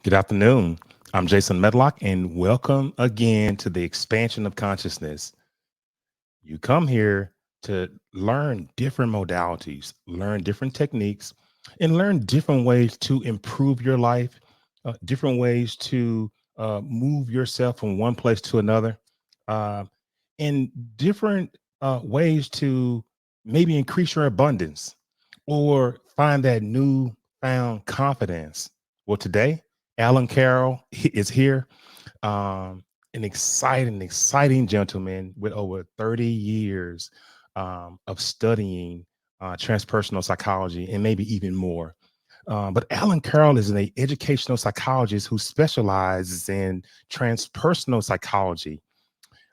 Good afternoon. I'm Jason Medlock, and welcome again to the expansion of consciousness. You come here to learn different modalities, learn different techniques, and learn different ways to improve your life, different ways to move yourself from one place to another, uh, and different ways to maybe increase your abundance or find that new found confidence. Well, today, Alan Carroll is here, an exciting gentleman with over 30 years of studying transpersonal psychology and maybe even more. But Alan Carroll is an educational psychologist who specializes in transpersonal psychology.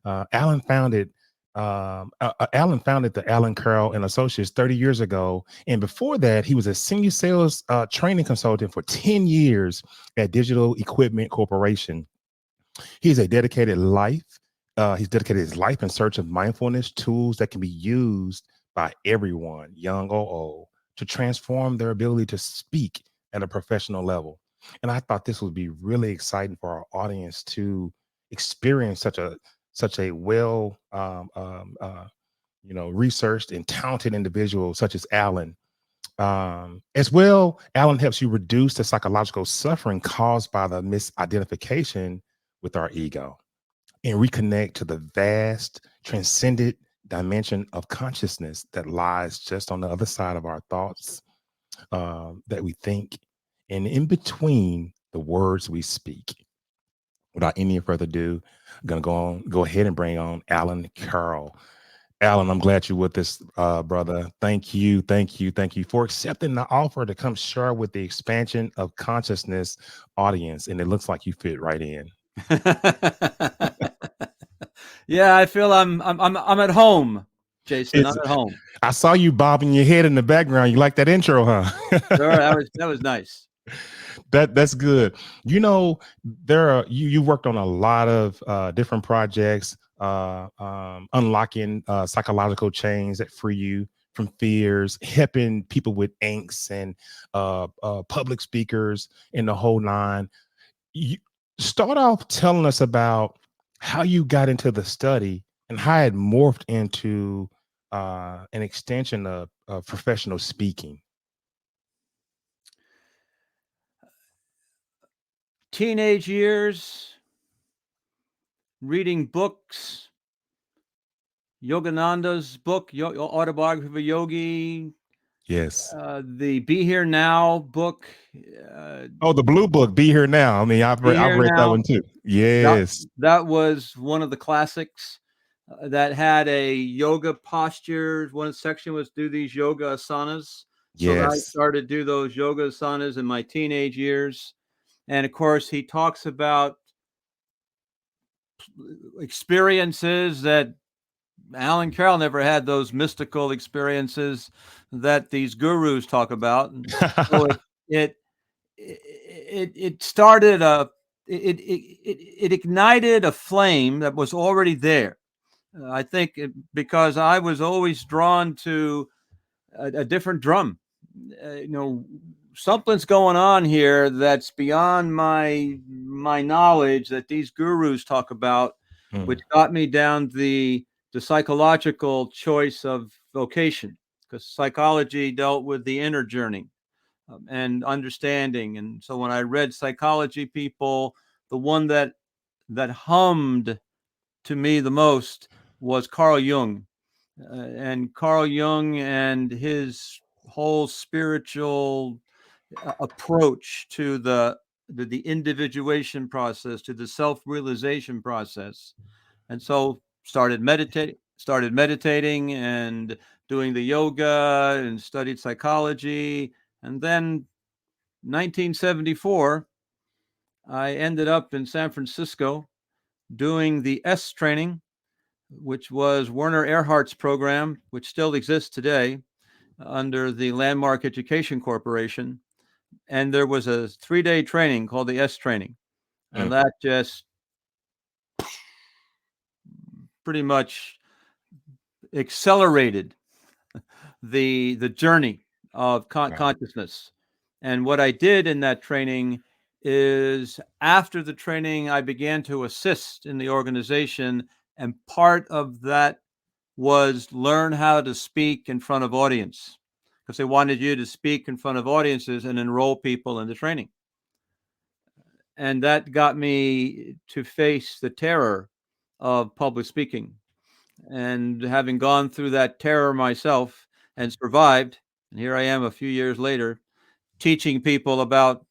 Alan founded Alan founded the Allan Carroll and Associates 30 years ago, and before that, he was a senior sales training consultant for 10 years at Digital Equipment Corporation. He's a dedicated life. He's dedicated his life in search of mindfulness tools that can be used by everyone, young or old, to transform their ability to speak at a professional level. And I thought this would be really exciting for our audience to experience such a well researched and talented individual such as Alan. As well, Alan helps you reduce the psychological suffering caused by the misidentification with our ego and reconnect to the vast, transcendent dimension of consciousness that lies just on the other side of our thoughts that we think and in between the words we speak. Without any further ado, I'm gonna go ahead and bring on Alan Carroll. Alan, I'm glad you're with us, brother. Thank you for accepting the offer to come share with the expansion of consciousness audience. And it looks like you fit right in. Yeah, I feel I'm at home, Jason. I'm It's, at home. I saw you bobbing your head in the background. You like that intro, Sure, huh? that was nice. That's good. You know, there are you worked on a lot of different projects, unlocking psychological chains that free you from fears, helping people with angst and public speakers in the whole nine. You start off telling us about how you got into the study and how it morphed into an extension of professional speaking. Teenage years, reading books, Yogananda's book, Autobiography of a Yogi, Yes. the Be Here Now book, uh, Oh, the blue book, Be Here Now. I mean, Be I've Here read that Now. one too. That Yes. that was one of the classics that had a yoga posture. One section was do these yoga asanas. So I Yes. started to do those yoga asanas in my teenage years. And of course, he talks about experiences that Alan Carroll never had, those mystical experiences that these gurus talk about. And so it it started a it ignited a flame that was already there. I think because I was always drawn to a different drum. You know, something's going on here that's beyond my knowledge that these gurus talk about, which Mm, got me down the psychological choice of vocation, because psychology dealt with the inner journey and understanding. And so when I read psychology people, the one that hummed to me the most was Carl Jung. And Carl Jung and his whole spiritual approach to the individuation process, to the self-realization process. And so started meditating and doing the yoga and studied psychology. And then 1974, I ended up in San Francisco doing the S training, which was Werner Erhardt's program, which still exists today under the Landmark Education Corporation. And there was a 3-day training called the S training. And mm. that just pretty much accelerated the journey of Wow. consciousness. And what I did in that training is after the training, I began to assist in the organization, and part of that was learn how to speak in front of audience, because they wanted you to speak in front of audiences and enroll people in the training. And that got me to face the terror of public speaking. And having gone through that terror myself and survived, and here I am a few years later teaching people about,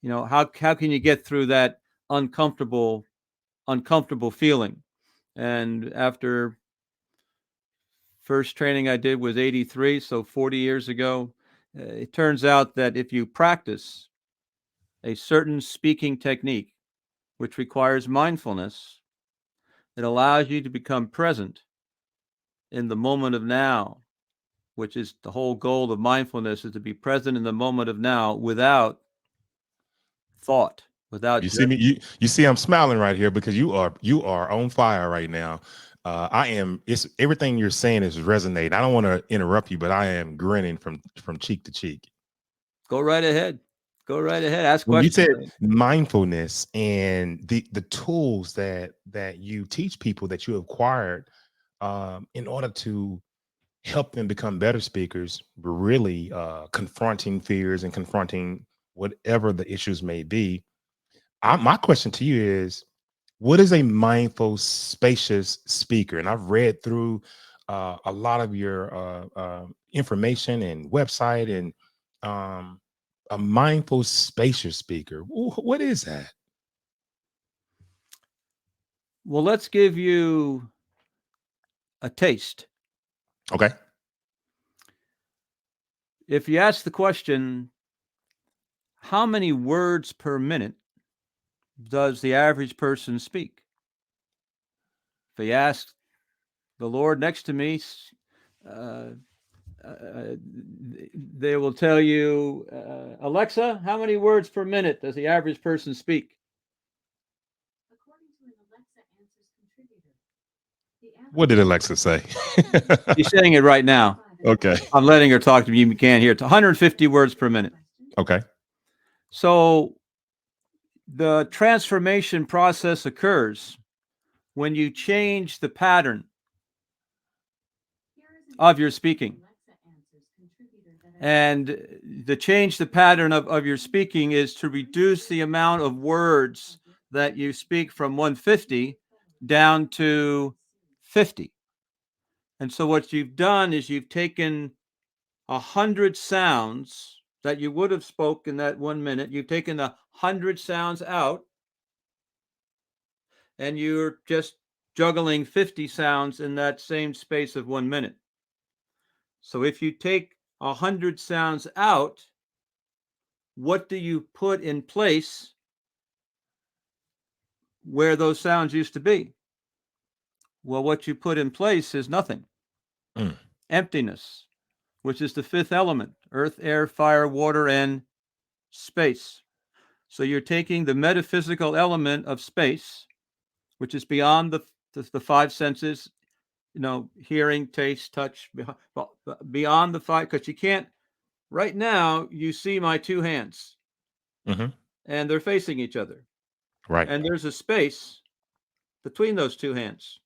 how can you get through that uncomfortable feeling. And after first training I did was 83, so 40 years ago, it turns out that if you practice a certain speaking technique, which requires mindfulness, it allows you to become present in the moment of now, which is the whole goal of mindfulness, is to be present in the moment of now without thought, without You see me, you see I'm smiling right here because you are on fire right now. I am. It's everything you're saying is resonating. I don't want to interrupt you, but I am grinning from cheek to cheek. Go right ahead. Go right ahead. Ask When you questions. said mindfulness and the tools that you teach people that you acquired in order to help them become better speakers, really confronting fears and confronting whatever the issues may be. My question to you is, what is a mindful, spacious speaker? And I've read through a lot of your information and website, and um, a mindful, spacious speaker. What is that? Well, let's give you a taste. Okay. If you ask the question, how many words per minute does the average person speak? If you ask the Lord next to me, uh, uh, they will tell you, Alexa, how many words per minute does the average person speak? What did Alexa say? She's saying it right now. Okay. I'm letting her talk to me. You can't hear it. 150 words per minute. Okay. So the transformation process occurs when you change the pattern of your speaking. And the change the pattern of your speaking is to reduce the amount of words that you speak from 150 down to 50. And so what you've done is you've taken 100 sounds that you would have spoke in that 1 minute. You've taken 100 sounds out, and you're just juggling 50 sounds in that same space of 1 minute. So if you take 100 sounds out, what do you put in place where those sounds used to be? Well, what you put in place is nothing. Mm. Emptiness, which is the fifth element: earth, air, fire, water, and space. So you're taking the metaphysical element of space, which is beyond the five senses, hearing, taste, touch, beyond the five, because you can't, right now, you see my two hands, Hmm. and they're facing each other. Right. And there's a space between those two hands.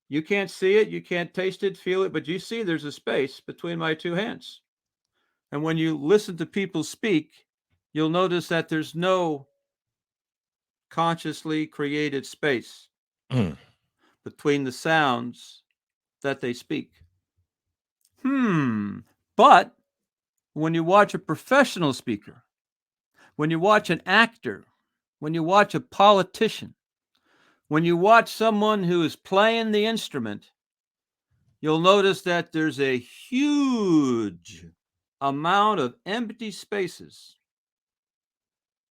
You can't see it, you can't taste it, feel it, but you see there's a space between my two hands. And when you listen to people speak, you'll notice that there's no consciously created space Mm. between the sounds that they speak. But when you watch a professional speaker, when you watch an actor, when you watch a politician, when you watch someone who is playing the instrument, you'll notice that there's a huge amount of empty spaces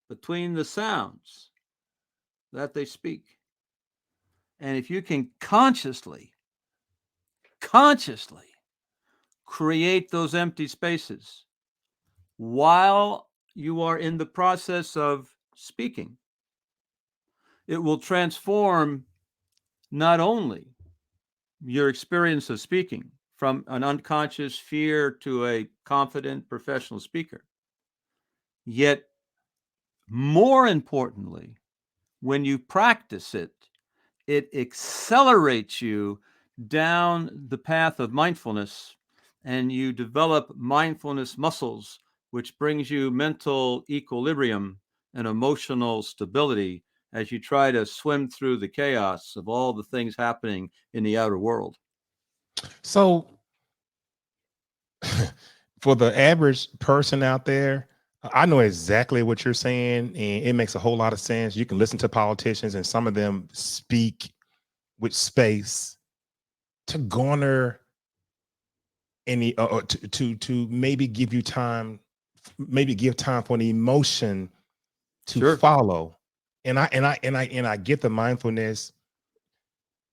between the sounds that they speak. And if you can consciously create those empty spaces while you are in the process of speaking, it will transform not only your experience of speaking from an unconscious fear to a confident professional speaker, yet more importantly, when you practice it, it accelerates you down the path of mindfulness, and you develop mindfulness muscles, which brings you mental equilibrium and emotional stability as you try to swim through the chaos of all the things happening in the outer world. So for the average person out there, I know exactly what you're saying, and it makes a whole lot of sense. You can listen to politicians, and some of them speak with space to garner any to maybe give you time, maybe give time for an emotion to Sure. follow. And I get the mindfulness.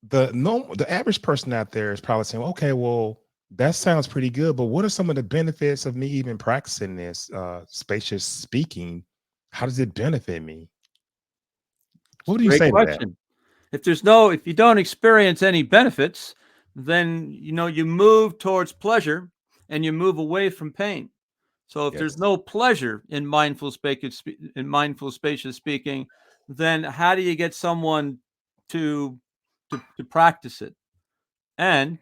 The average person out there is probably saying, okay, well, that sounds pretty good, but what are some of the benefits of me even practicing this spacious speaking? How does it benefit me? It's What a do you great say to that? question. If you don't experience any benefits, then you move towards pleasure and you move away from pain. So if there's Yes. no pleasure in mindful spacious speaking, then how do you get someone to to practice it? And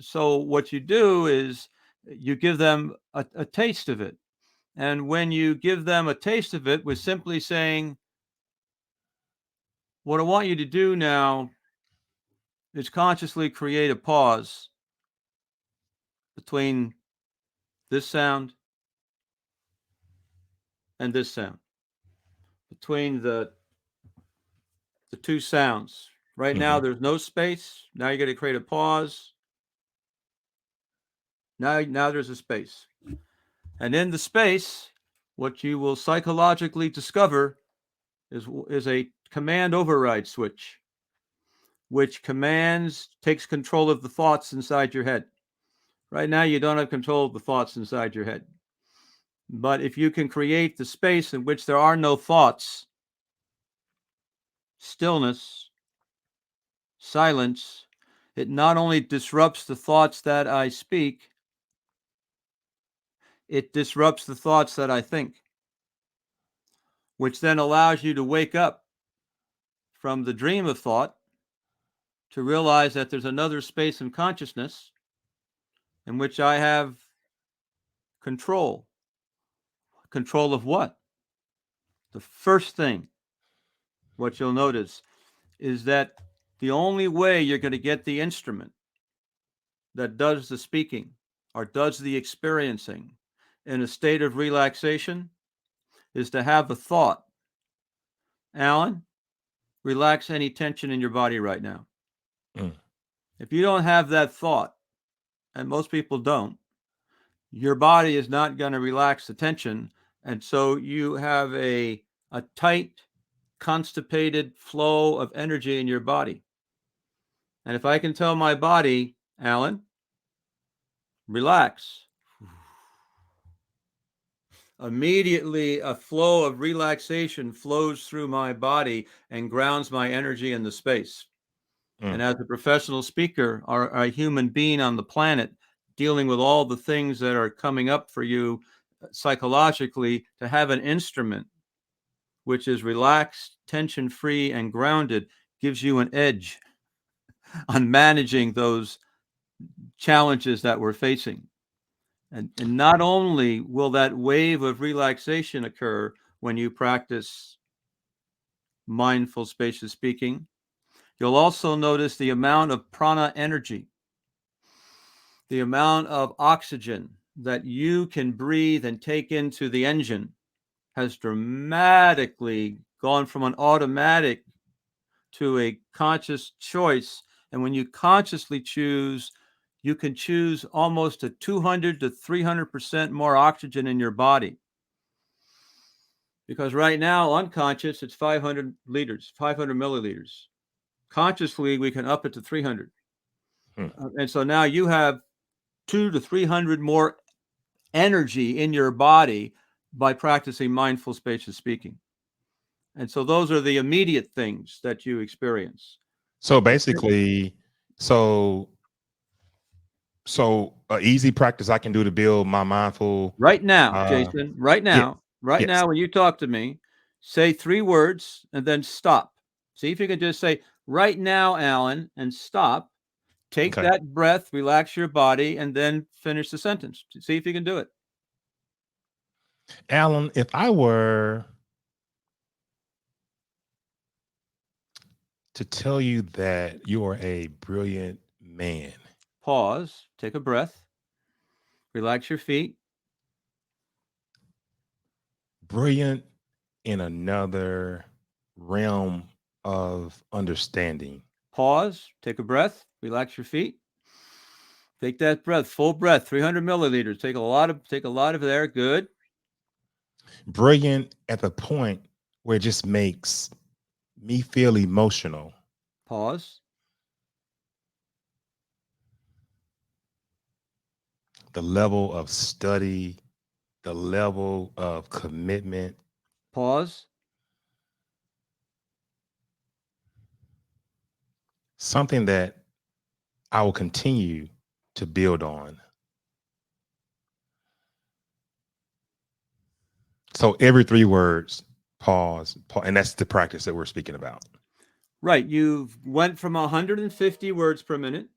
so what you do is you give them a taste of it. And when you give them a taste of it, we're simply saying, what I want you to do now is consciously create a pause between this sound and this sound, between the two sounds. Right now, Hmm. there's no space. Now you're going to create a pause. Now there's a space. And in the space, what you will psychologically discover is a command override switch, which takes control of the thoughts inside your head. Right now, you don't have control of the thoughts inside your head. But if you can create the space in which there are no thoughts, stillness, silence, it not only disrupts the thoughts that I speak, it disrupts the thoughts that I think, which then allows you to wake up from the dream of thought to realize that there's another space in consciousness in which I have control. Control of what? The first thing, what you'll notice, is that the only way you're going to get the instrument that does the speaking or does the experiencing in a state of relaxation is to have a thought. Allan, relax any tension in your body right now. Mm. If you don't have that thought, and most people don't, your body is not going to relax the tension. And so you have a tight, constipated flow of energy in your body. And if I can tell my body, Allan, relax, immediately a flow of relaxation flows through my body and grounds my energy in the space. And Mm. as a professional speaker or a human being on the planet, dealing with all the things that are coming up for you psychologically, to have an instrument which is relaxed, tension free, and grounded gives you an edge on managing those challenges that we're facing. And not only will that wave of relaxation occur when you practice mindful spacious speaking, you'll also notice the amount of prana energy, the amount of oxygen that you can breathe and take into the engine has dramatically gone from an automatic to a conscious choice. And when you consciously choose, you can choose almost a 200 to 300% more oxygen in your body. Because right now, unconscious, it's 500 liters, 500 milliliters. Consciously, we can up it to 300. Mm. And so now you have 200 to 300 more energy in your body by practicing mindful spacious speaking. And so those are the immediate things that you experience. So basically, so so a easy practice I can do to build my mindful Right now, uh Jason, right yeah, now. Right Yes. now, when you talk to me, say 3 words and then stop. See if you can just say, right now, Allan, and stop. Take Okay. that breath, relax your body, and then finish the sentence. See if you can do it. Alan, if I were to tell you that you are a brilliant man, Pause, take a breath, relax your feet. brilliant in another realm of understanding, Pause, take a breath, relax your feet. Take that breath, full breath, 300 milliliters. Take a lot of air. Good. brilliant at the point where it just makes me feel emotional, Pause, the level of study, the level of commitment, pause, something that I will continue to build on. So every 3 words, pause, and that's the practice that we're speaking about. right. You've went from 150 words per minute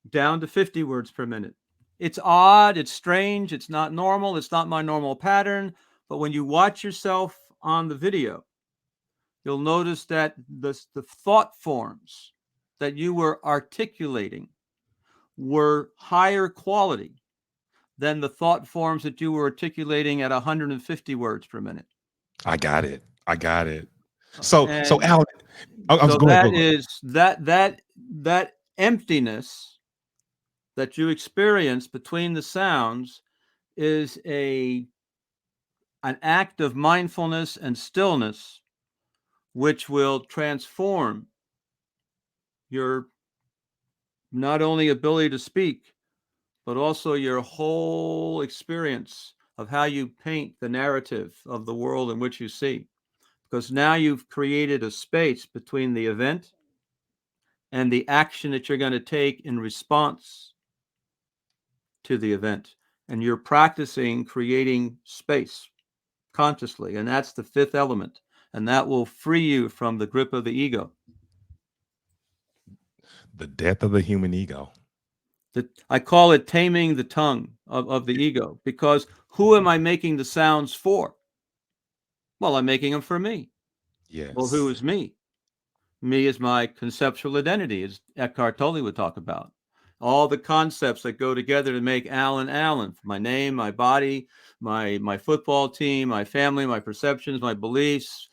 down to 50 words per minute. It's odd, it's strange, it's not normal, it's not my normal pattern. But when you watch yourself on the video, you'll notice that the thought forms that you were articulating were higher quality than the thought forms that you were articulating at 150 words per minute. I got it. I got it. So And Alan, I was so going to that go. is that emptiness that you experience between the sounds is an act of mindfulness and stillness which will transform your not only ability to speak but also your whole experience of how you paint the narrative of the world in which you see, because now you've created a space between the event and the action that you're going to take in response to the event, and you're practicing creating space consciously, and that's the fifth element, and that will free you from the grip of the ego. The death of the human ego. I call it taming the tongue of the ego, because who am I making the sounds for? Well, I'm making them for me. Well, who Yes. is me? Me is my conceptual identity, as Eckhart Tolle would talk about. All the concepts that go together to make Allan Allan. My name, my body, my football team, my family, my perceptions, my beliefs,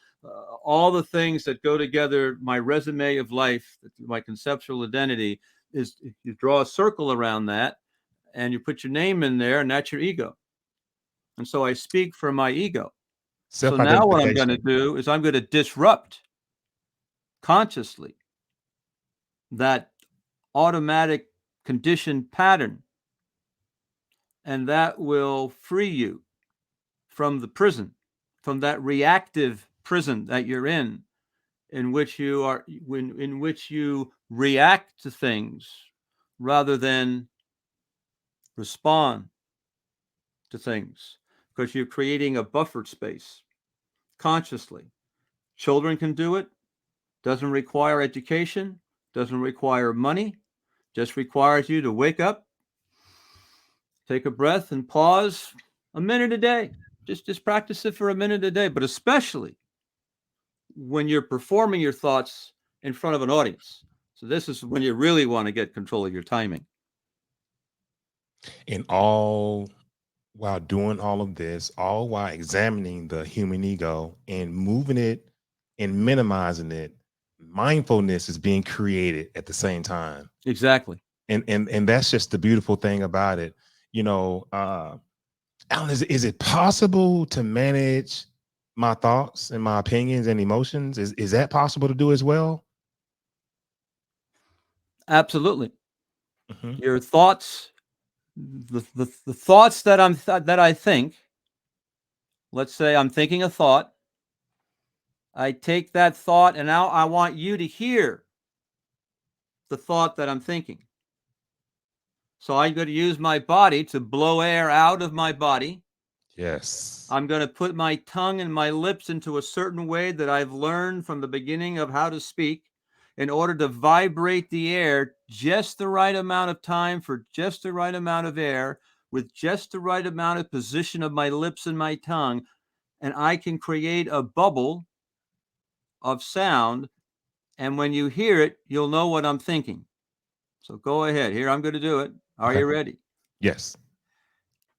all the things that go together, my resume of life, my conceptual identity is, you draw a circle around that and you put your name in there, and that's your ego. And so I speak for my ego. So now what I'm going to Self-identification. do is I'm going to disrupt consciously that automatic conditioned pattern, and that will free you from the prison, from that reactive prison that you're in which you are in which you react to things rather than respond to things, because you're creating a buffered space consciously. Children can do it. Doesn't require education, doesn't require money, just requires you to wake up, take a breath, and pause a minute a day. Just practice it for a minute a day, but especially when you're performing your thoughts in front of an audience. So this is when you really want to get control of your timing. And all while doing all of this, all while examining the human ego and moving it and minimizing it, mindfulness is being created at the same time. Exactly. And that's just the beautiful thing about it. You know, Alan, is it possible to manage my thoughts and my opinions and emotions? Is that possible to do as well? Absolutely. Hmm. Your thoughts, the thoughts that I think, let's say I'm thinking a thought, I take that thought and now I want you to hear the thought that I'm thinking. So I'm going to use my body to blow air out of my body Yes. I'm going to put my tongue and my lips into a certain way that I've learned from the beginning of how to speak in order to vibrate the air just the right amount of time for just the right amount of air with just the right amount of position of my lips and my tongue. And I can create a bubble of sound. And when you hear it, you'll know what I'm thinking. So go ahead. Here, I'm going to do it. Are Okay. you ready? Yes.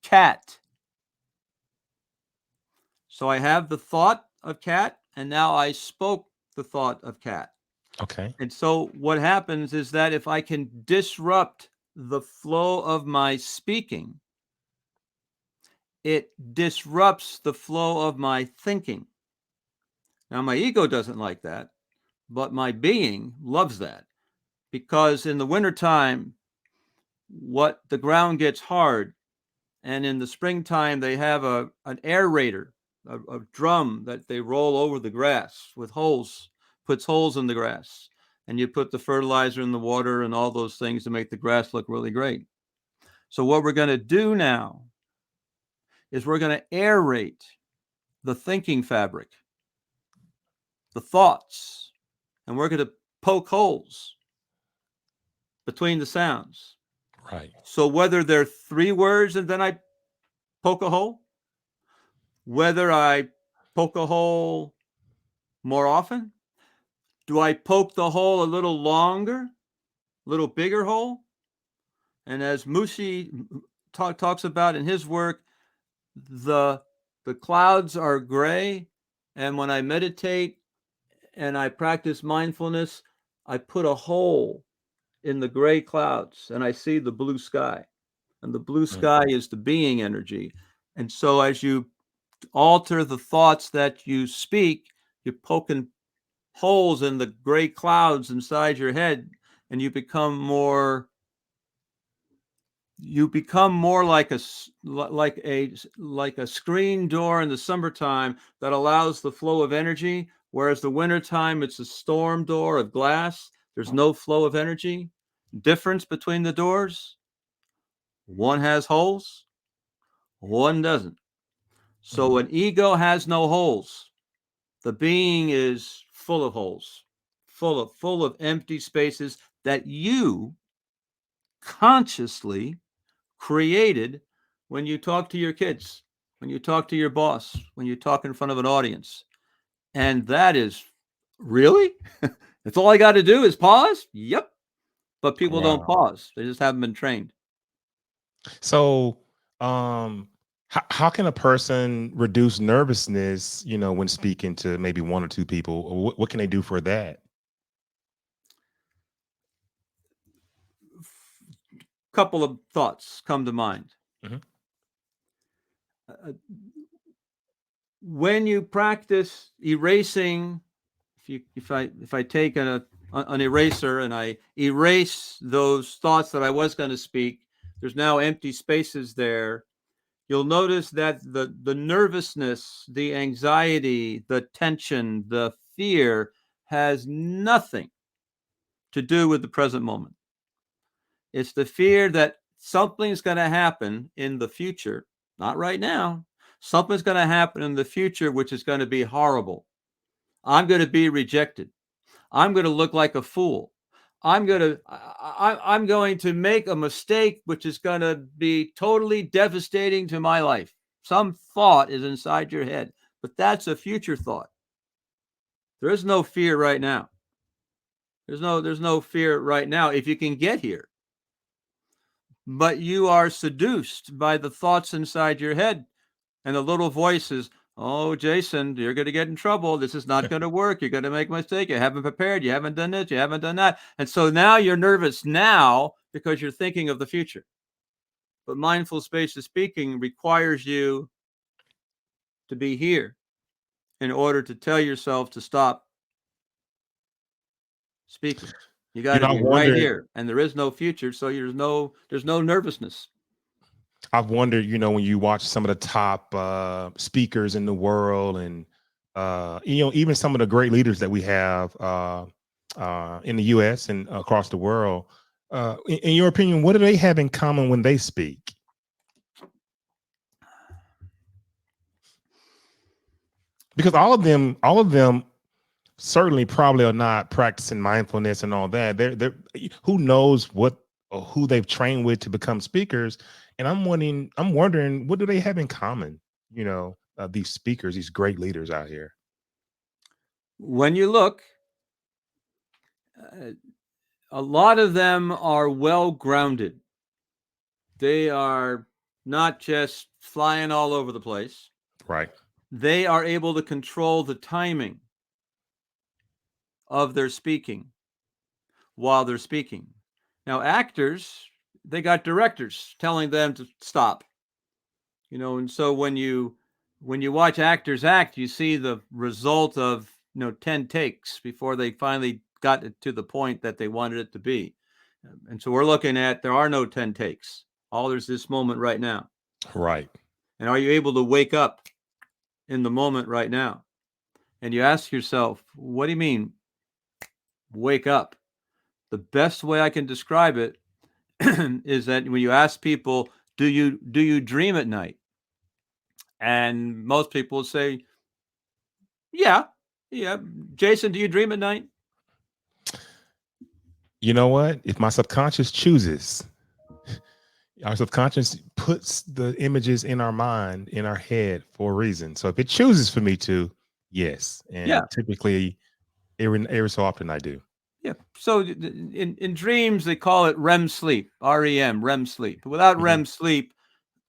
Cat. So I have the thought of cat, and now I spoke the thought of cat. Okay. And so what happens is that if I can disrupt the flow of my speaking, it disrupts the flow of my thinking. Now, my ego doesn't like that, but my being loves that because in the wintertime, what the ground gets hard, and in the springtime, they have an aerator, a drum that they roll over the grass with holes, puts holes in the grass. And you put the fertilizer in the water and all those things to make the grass look really great. So what we're going to do now is we're going to aerate the thinking fabric, the thoughts, and we're going to poke holes between the sounds. Right. So whether they're 3 words and then I poke a hole, whether I poke a hole more often, do I poke the hole a little longer, a little bigger hole? And as Mushi talks about in his work, the clouds are gray, and when I meditate and I practice mindfulness, I put a hole in the gray clouds and I see the blue sky. And the blue Mm. sky is the being energy. And so as you alter the thoughts that you speak, you're poking holes in the gray clouds inside your head, and you become more like a screen door in the summertime that allows the flow of energy, whereas the wintertime it's a storm door of glass. There's no flow of energy. Difference between the doors: one has holes, one doesn't. So Mm. an ego has no holes. The being is full of holes, full of empty spaces that you consciously created when you talk to your kids, when you talk to your boss, when you talk in front of an audience. And that is really, that's all I got to do is pause. Yep. But people don't Wow. pause. They just haven't been trained. So, how can a person reduce nervousness, when speaking to maybe one or two people? Or what can they do for that? Couple of thoughts come to mind. Mhm. Uh, when you practice erasing, if I take an eraser and I erase those thoughts that I was going to speak, there's now empty spaces there. You'll notice that the nervousness, the anxiety, the tension, the fear has nothing to do with the present moment. It's the fear that something's going to happen in the future, not right now. Something's going to happen in the future which is going to be horrible. I'm going to be rejected. I'm going to look like a fool. I'm going to make a mistake which is going to be totally devastating to my life. Some thought is inside your head, but that's a future thought. There is no fear right now. There's no fear right now if you can get here. But you are seduced by the thoughts inside your head and the little voices. Oh, Jason, you're going to get in trouble. This is not going to work. You're going to make a mistake. You haven't prepared. You haven't done this. You haven't done that. And so now you're nervous now because you're thinking of the future. But mindful spaces speaking requires you to be here in order to tell yourself to stop speaking. You got to I be right wondered, here, and there is no future, so there's no nervousness. I've wondered, when you watch some of the top speakers in the world, and even some of the great leaders that we have in the U.S. and across the world. In your opinion, what do they have in common when they speak? Because all of them certainly probably are not practicing mindfulness and all that. They're who knows what or who they've trained with to become speakers. And I'm wondering what do they have in common? These speakers, these great leaders out here. When you look, uh, a lot of them are well grounded. They are not just flying all over the place. Right. They are able to control the timing of their speaking while they're speaking. Now, actors, they got directors telling them to stop. And so when you watch actors act, you see the result of 10 takes before they finally got it to the point that they wanted it to be. And so we're looking at there are no 10 takes. All there's this moment right now. Right. And are you able to wake up in the moment right now? And you ask yourself, what do you mean wake up? The best way I can describe it is that when you ask people, do you dream at night? And most people will say, yeah, yeah. Jason, do you dream at night? You know what? If my subconscious chooses, our subconscious puts the images in our mind, in our head for a reason. So if it chooses for me to, yes. Yeah, And typically, every so often I do. yeah. So in dreams, they call it REM sleep, REM, REM sleep. But without Mhm. REM sleep,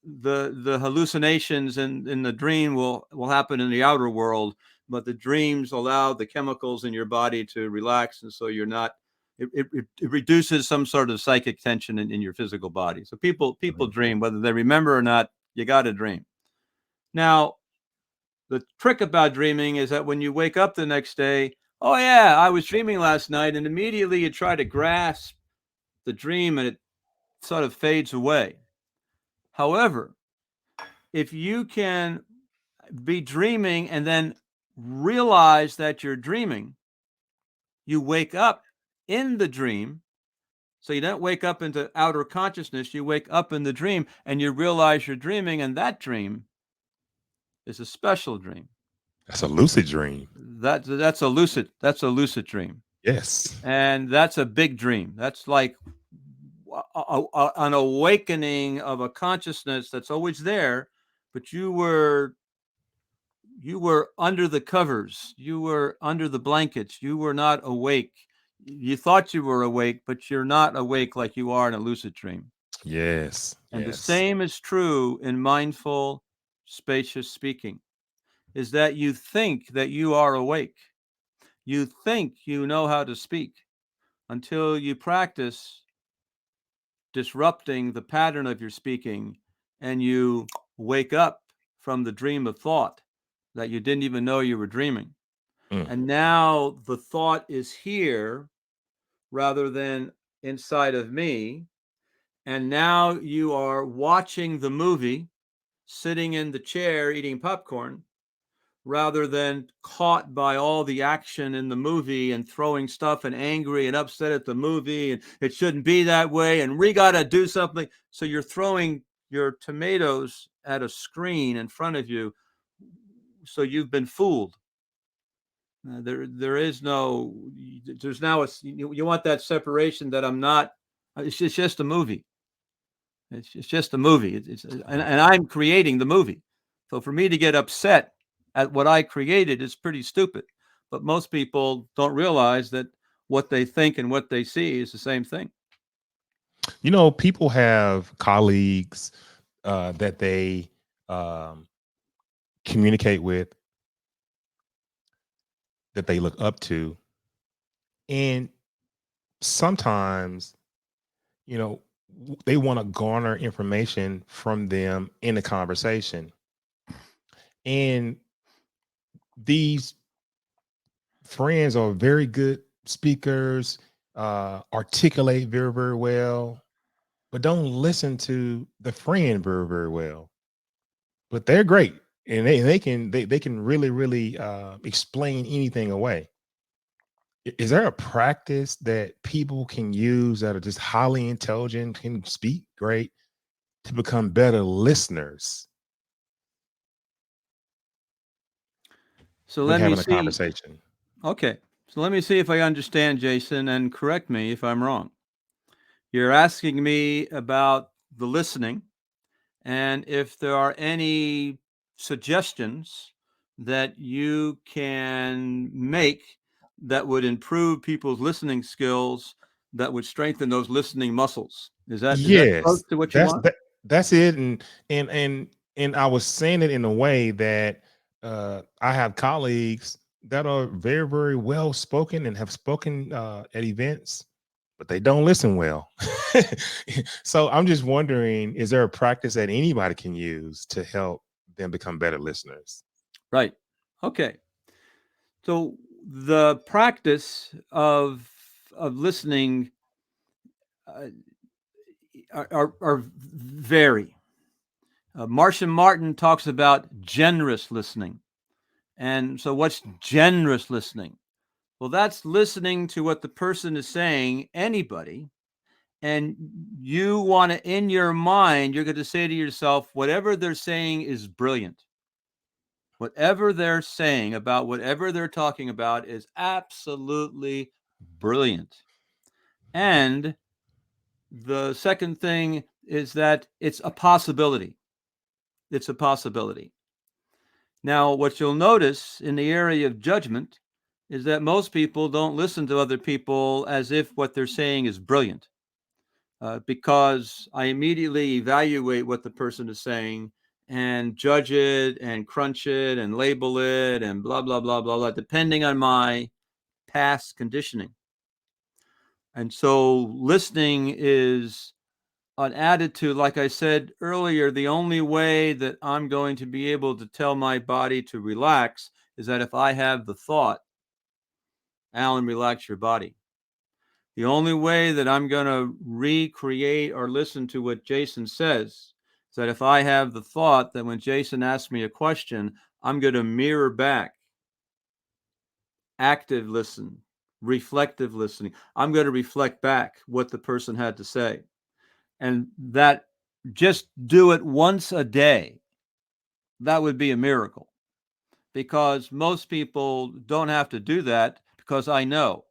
the hallucinations in the dream will happen in the outer world, but the dreams allow the chemicals in your body to relax, and so you're not. It reduces some sort of psychic tension in your physical body. So people Mhm. dream, whether they remember or not. You got to dream. Now, the trick about dreaming is that when you wake up the next day, oh yeah, I was dreaming last night, and immediately you try to grasp the dream, and it sort of fades away. However, if you can be dreaming and then realize that you're dreaming, you wake up in the dream. So you don't wake up into outer consciousness, you wake up in the dream and you realize you're dreaming, and that dream is a special dream. That's a lucid dream. That's a lucid dream. Yes. And that's a big dream. That's like an awakening of a consciousness that's always there, but you were under the covers, you were under the blankets, you were not awake. You thought you were awake, but you're not awake like you are in a lucid dream. Yes. And the Yes. same is true in mindful, spacious speaking, is that you think that you are awake. You think you know how to speak until you practice disrupting the pattern of your speaking and you wake up from the dream of thought that you didn't even know you were dreaming. Mm. And now the thought is here rather than inside of me. And now you are watching the movie, sitting in the chair eating popcorn, rather than caught by all the action in the movie and throwing stuff and angry and upset at the movie and it shouldn't be that way and we got to do something. So you're throwing your tomatoes at a screen in front of you. So you've been fooled. There is no. There's now you want that separation that I'm not. It's just a movie. It's just a movie. And I'm creating the movie. So for me to get upset at what I created is pretty stupid. But most people don't realize that what they think and what they see is the same thing. People have colleagues that they um, communicate with, that they look up to, and sometimes, you know, they want to garner information from them in a conversation, and these friends are very good speakers, articulate very, very well, but don't listen to the friend very, very well. But they're great, and they can really, really explain anything away. Is there a practice that people can use that are just highly intelligent, can speak great, to become better listeners? So when let me having a see. conversation. Okay. So let me see if I understand, Jason, and correct me if I'm wrong. You're asking me about the listening and if there are any suggestions that you can make that would improve people's listening skills, that would strengthen those listening muscles. Is that close Yes, to what you that's want? that, that's it. And and I was saying it in a way that I have colleagues that are very, very well spoken and have spoken at events, but they don't listen well. So I'm just wondering, is there a practice that anybody can use to help them become better listeners? Right. Okay. So the practice of listening uh, are vary. Martian Martin talks about generous listening. And so, what's generous listening? Well, that's listening to what the person is saying, anybody, and you want to, in your mind, you're going to say to yourself, whatever they're saying is brilliant. Whatever they're saying about whatever they're talking about is absolutely brilliant. And the second thing is that it's a possibility. It's a possibility. Now, what you'll notice in the area of judgment is that most people don't listen to other people as if what they're saying is brilliant, because I immediately evaluate what the person is saying and judge it and crunch it and label it and blah, blah, blah, blah, blah, depending on my past conditioning. And so listening is an attitude, like I said earlier, the only way that I'm going to be able to tell my body to relax is that if I have the thought, Allan, relax your body. The only way that I'm going to recreate or listen to what Jason says is that if I have the thought that when Jason asks me a question, I'm going to mirror back active listen, reflective listening. I'm going to reflect back what the person had to say. And that, just do it once a day, that would be a miracle, because most people don't have to do that, because I know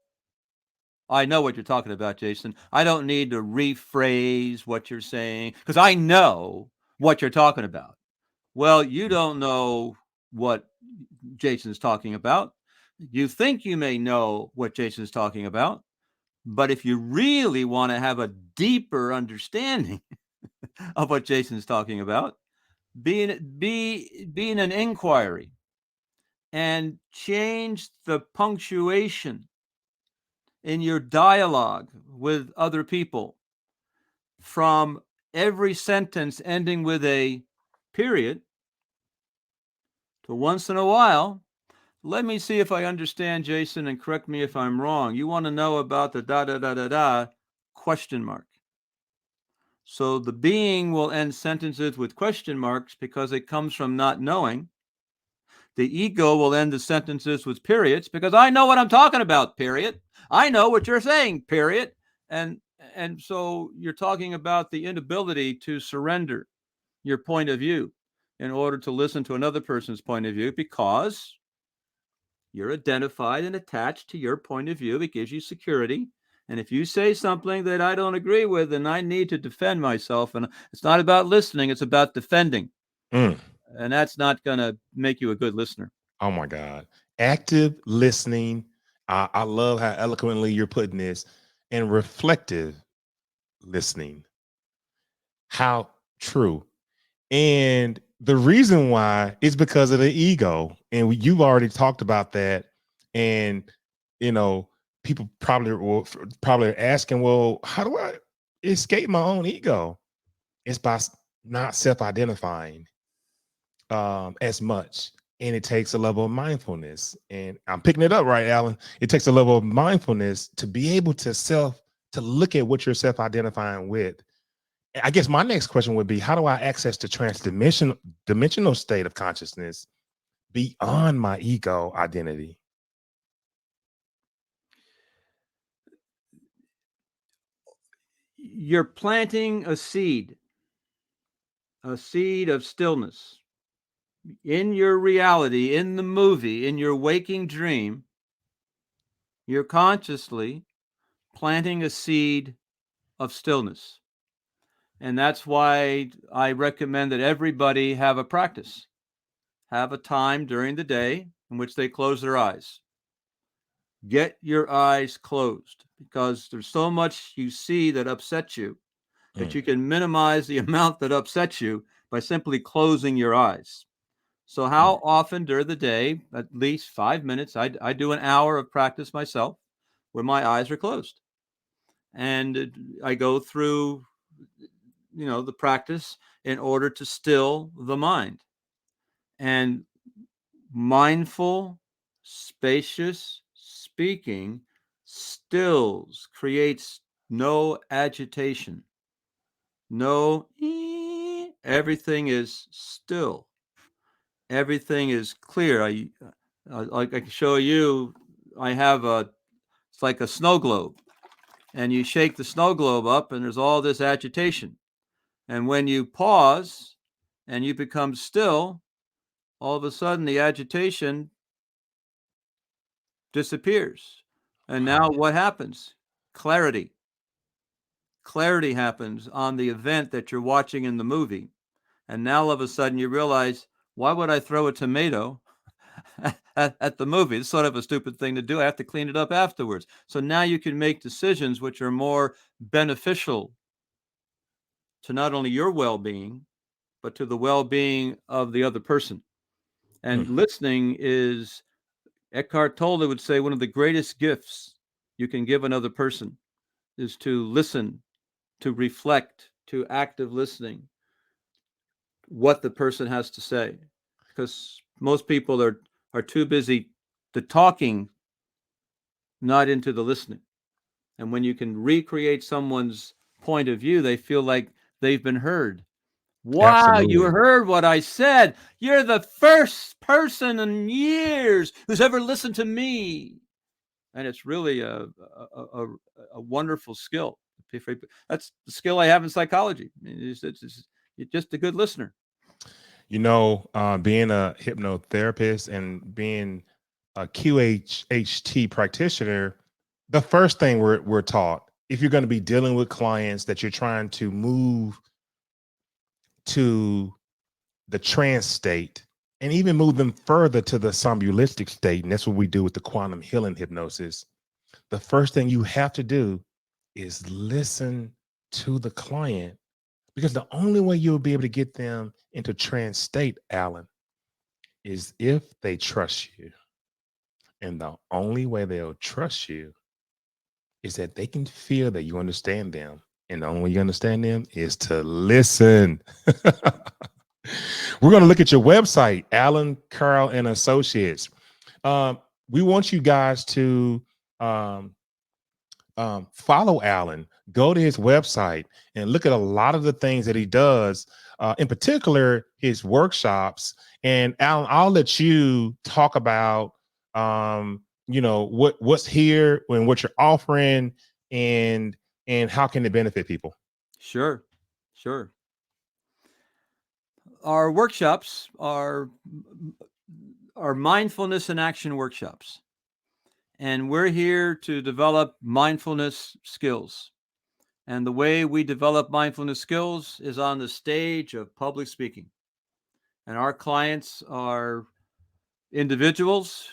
what you're talking about, Jason. I don't need to rephrase what you're saying because I know what you're talking about. Well, you don't know what Jason's talking about. You think you may know what Jason's talking about, but if you really want to have a deeper understanding of what Jason's talking about, be in an inquiry and change the punctuation in your dialogue with other people from every sentence ending with a period to once in a while. Let me see if I understand, Jason, and correct me if I'm wrong. You want to know about the da da da da da question mark. So the being will end sentences with question marks because it comes from not knowing. The ego will end the sentences with periods because I know what I'm talking about, period. I know what you're saying, period. And and so you're talking about the inability to surrender your point of view in order to listen to another person's point of view, because you're identified and attached to your point of view. It gives you security. And if you say something that I don't agree with, then I need to defend myself. And it's not about listening, it's about defending. Mm. And that's not going to make you a good listener. Oh my God. Active listening. I love how eloquently you're putting this, and reflective listening. How true. And the reason why is because of the ego. And you've already talked about that. And, you know, people probably are asking, well, how do I escape my own ego? It's by not self-identifying as much. And it takes a level of mindfulness. And I'm picking it up, right, Allan? It takes a level of mindfulness to be able to look at what you're self-identifying with. I guess my next question would be, how do I access the dimensional state of consciousness beyond my ego identity? You're planting a seed of stillness. in your reality, in the movie, in your waking dream, you're consciously planting a seed of stillness. And that's why I recommend that everybody have a practice, have a time during the day in which they close their eyes. Get your eyes closed, because there's so much you see that upsets you that Mm, you can minimize the amount that upsets you by simply closing your eyes. So, mm, how often during the day, at least 5 minutes, I do an hour of practice myself where my eyes are closed. And I go through, the practice in order to still the mind. And mindful, spacious speaking stills, creates no agitation, no, everything is still, everything is clear. Like I can show you, I have it's like a snow globe, and you shake the snow globe up, and there's all this agitation. And when you pause and you become still, all of a sudden the agitation disappears. And now wow. what happens? Clarity. Clarity happens on the event that you're watching in the movie. And now all of a sudden you realize, why would I throw a tomato at the movie? It's sort of a stupid thing to do. I have to clean it up afterwards. So now you can make decisions which are more beneficial to not only your well being, but to the well being of the other person. And Mm. listening is, Eckhart Tolle would say, one of the greatest gifts you can give another person is to listen, to reflect, to active listening, what the person has to say. Because most people are too busy to talking, not into the listening. And when you can recreate someone's point of view, they feel like they've been heard. Wow, you Absolutely. heard what I said. You're the first person in years who's ever listened to me. And it's really a wonderful skill. That's the skill I have in psychology. You're just a good listener. Being a hypnotherapist and being a QHHT practitioner, the first thing we're taught, if you're going to be dealing with clients that you're trying to move to the trance state and even move them further to the somnambulistic state, and that's what we do with the quantum healing hypnosis, the first thing you have to do is listen to the client, because the only way you'll be able to get them into trance state, Allan, is if they trust you. And the only way they'll trust you is that they can feel that you understand them. And the only way you understand them is to listen. We're going to look at your website, Allan, Carroll, and Associates. Um, we want you guys to um, follow Allan, go to his website, and look at a lot of the things that he does, in particular his workshops. And Allan, I'll let you talk about what's here and what you're offering, and how can it benefit people. Sure, sure. Our workshops are mindfulness and action workshops. And we're here to develop mindfulness skills. And the way we develop mindfulness skills is on the stage of public speaking. And our clients are individuals,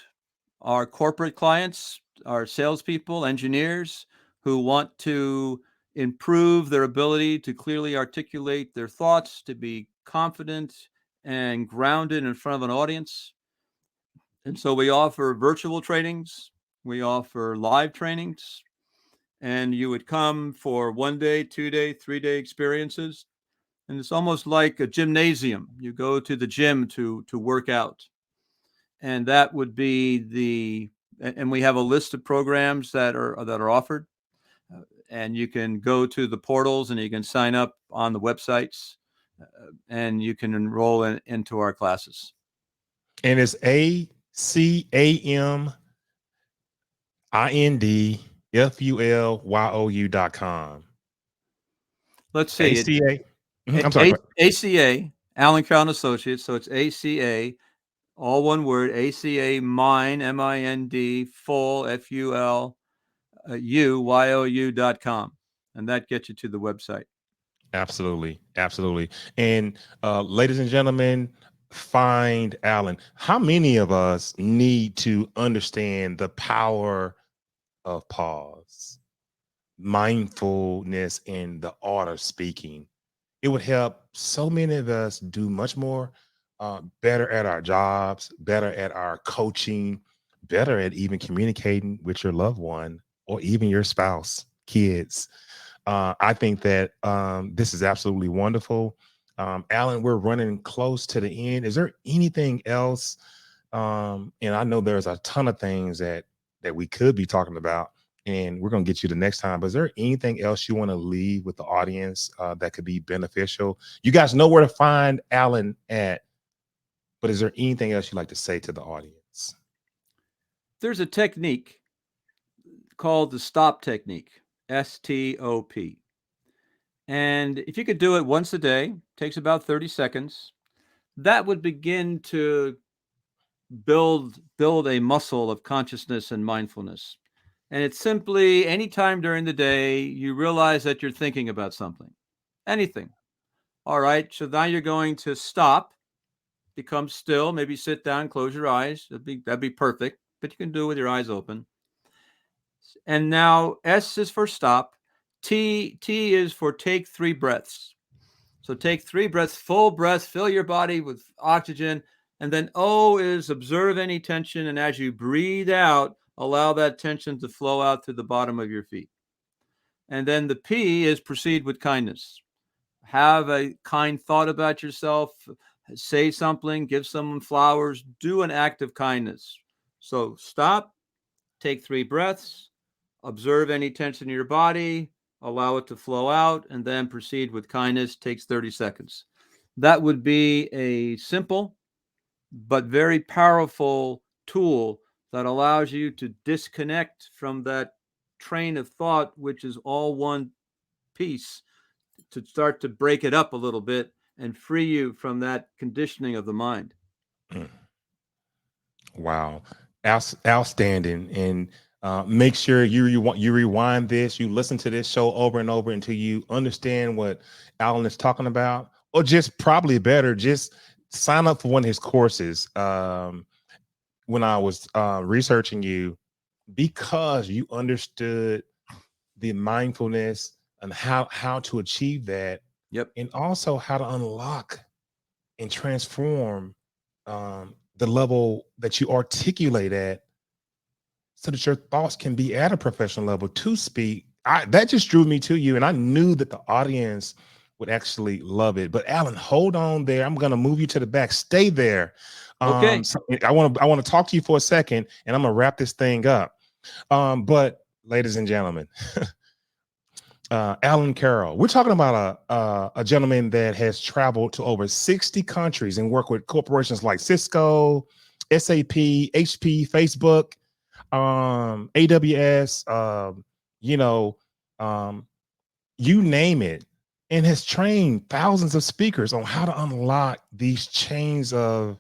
our corporate clients, our salespeople, engineers who want to improve their ability to clearly articulate their thoughts, to be confident and grounded in front of an audience. And so we offer virtual trainings, we offer live trainings, and you would come for 1 day, 2 day, 3 day experiences. And it's almost like a gymnasium. You go to the gym to work out. And that would be and we have a list of programs that are offered. And you can go to the portals and you can sign up on the websites, and you can enroll into our classes. And it's ACAMINDFULYOU.com. Let's see. It's ACA. I'm sorry. Go ahead. ACA, Allan Carroll and Associates. So it's ACA, all one word, ACA Mind, MIND, full, FUL, UYOU.com. And that gets you to the website. Absolutely. Absolutely. And ladies and gentlemen, find Allan. How many of us need to understand the power of pause, mindfulness, and the art of speaking? It would help so many of us do much more better at our jobs, better at our coaching, better at even communicating with your loved one or even your spouse, kids. I think that this is absolutely wonderful. Allan, we're running close to the end. Is there anything else? And I know there's a ton of things that we could be talking about, and we're going to get you the next time. But is there anything else you want to leave with the audience that could be beneficial? You guys know where to find Allan at, but is there anything else you'd like to say to the audience? There's a technique called the stop technique, STOP. And if you could do it once a day, takes about 30 seconds, that would begin to build a muscle of consciousness and mindfulness. And it's simply anytime during the day you realize that you're thinking about something, anything. All right, so now you're going to stop, become still, maybe sit down, close your eyes. That'd be perfect, but you can do it with your eyes open. And now S is for stop. T is for take 3 breaths. So take 3 breaths, full breaths, fill your body with oxygen. And then O is observe any tension. And as you breathe out, allow that tension to flow out through the bottom of your feet. And then the P is proceed with kindness. Have a kind thought about yourself, say something, give someone flowers, do an act of kindness. So stop, take 3 breaths, observe any tension in your body, allow it to flow out, and then proceed with kindness. Takes 30 seconds. That would be a simple but very powerful tool that allows you to disconnect from that train of thought, which is all one piece, to start to break it up a little bit and free you from that conditioning of the mind. Mm. Wow, outstanding! And make sure you rewind this, you listen to this show over and over until you understand what Allan is talking about, or just probably better, just sign up for one of his courses. When I was researching you, because you understood the mindfulness and how to achieve that, Yep. and also how to unlock and transform the level that you articulate at so that your thoughts can be at a professional level to speak. That just drew me to you, and I knew that the audience would actually love it. But Allan, hold on there. I'm going to move you to the back. Stay there. Okay. So I want to talk to you for a second, and I'm going to wrap this thing up. But ladies and gentlemen, Allan Carroll. We're talking about a gentleman that has traveled to over 60 countries and worked with corporations like Cisco, SAP, HP, Facebook, AWS, you know, um, you name it, and has trained thousands of speakers on how to unlock these chains of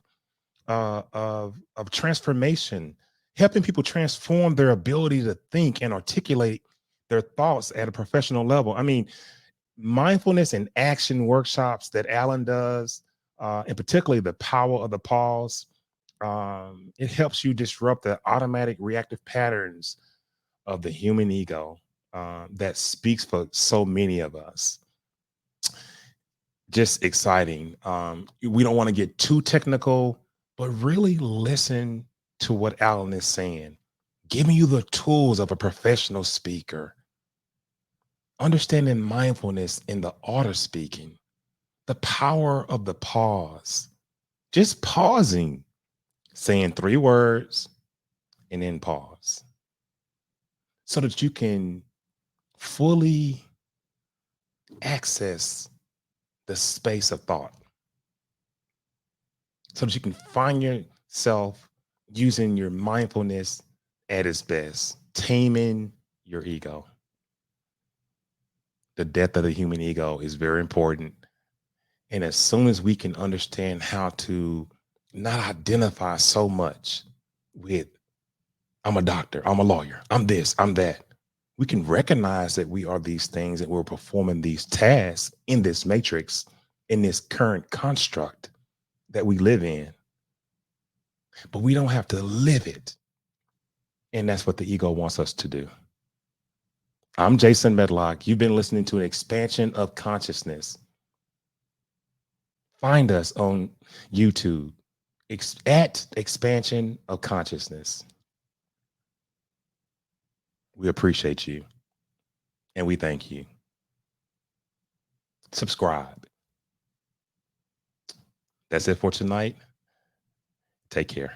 transformation, helping people transform their ability to think and articulate their thoughts at a professional level. I mean, mindfulness and action workshops that Allan does, and particularly the power of the pause, it helps you disrupt the automatic reactive patterns of the human ego that speaks for so many of us. Just exciting. We don't want to get too technical, but really listen to what Allan is saying, giving you the tools of a professional speaker, understanding mindfulness in the art of speaking, the power of the pause, just pausing, saying 3 words and then pause so that you can fully access the space of thought, so that you can find yourself using your mindfulness at its best, taming your ego. The death of the human ego is very important. And as soon as we can understand how to not identify so much with, I'm a doctor, I'm a lawyer, I'm this, I'm that, we can recognize that we are these things and we're performing these tasks in this matrix, in this current construct that we live in. But we don't have to live it. And that's what the ego wants us to do. I'm Jason Medlock. You've been listening to an expansion of consciousness. Find us on YouTube at Expansion of Consciousness. We appreciate you and we thank you. Subscribe. That's it for tonight. Take care.